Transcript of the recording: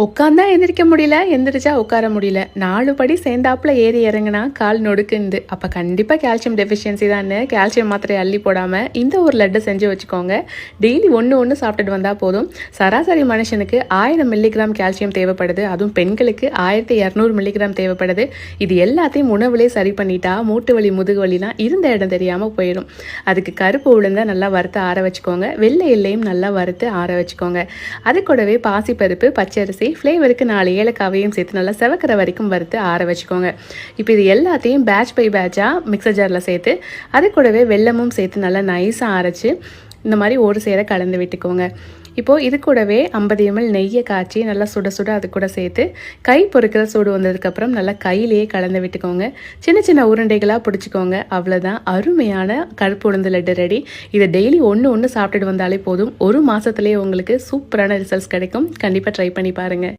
உட்காந்தா எந்திரிக்க முடியல, எந்திரிச்சா உட்கார முடியல. 4 படி சேர்ந்தாப்புல ஏறி இறங்குனா கால் நொடுக்குந்து. அப்போ கண்டிப்பாக கால்சியம் டெஃபிஷியன்சி தானே. கால்சியம் மாத்திரை அள்ளி போடாமல் இந்த ஒரு லட்டு செஞ்சு வச்சுக்கோங்க. டெய்லி ஒன்று சாப்பிட்டுட்டு வந்தால் போதும். சராசரி மனுஷனுக்கு 1000 மில்லிகிராம் கால்சியம் தேவைப்படுது. அதுவும் பெண்களுக்கு 1200 மில்லிகிராம் தேவைப்படுது. இது எல்லாத்தையும் உணவுலேயே சரி பண்ணிட்டா மூட்டு வலி முதுகு வலிலாம் இருந்த இடம் தெரியாமல் போயிடும். அதுக்கு கருப்பு உளுந்தை நல்லா வறுத்து ஆற வச்சுக்கோங்க. வெள்ளை எல்லையும் நல்லா வறுத்து ஆற வச்சுக்கோங்க. அது கூடவே பாசிப்பருப்பு, பச்சரிசி, ஃப்ளேவருக்கு 4 ஏலக்காவையும் சேர்த்து நல்லா செவக்கிற வரைக்கும் வறுத்து ஆற வச்சுக்கோங்க. இப்போ இது எல்லாத்தையும் பேட்ச் பை பேட்சாக மிக்சர் ஜாரில் சேர்த்து அது கூடவே வெல்லமும் சேர்த்து நல்லா நைஸாக அரைச்சி இந்த மாதிரி ஒரு சேர கலந்து விட்டுக்கோங்க. இப்போது இது கூடவே 50 ml நெய்யை காய்ச்சி நல்லா சுட சுட அது கூட சேர்த்து கை பொறுக்கிற சூடு வந்ததுக்கப்புறம் நல்லா கையிலேயே கலந்து விட்டுக்கோங்க. சின்ன சின்ன உருண்டைகளாக பிடிச்சிக்கோங்க. அவ்வளோதான், அருமையான கருப்பு உளுந்து லட்டு ரெடி. இதை டெய்லி ஒன்று சாப்பிட்டுட்டு வந்தாலே போதும். ஒரு மாதத்துலேயே உங்களுக்கு சூப்பரான ரிசல்ட்ஸ் கிடைக்கும். கண்டிப்பாக ட்ரை பண்ணி பாருங்கள்.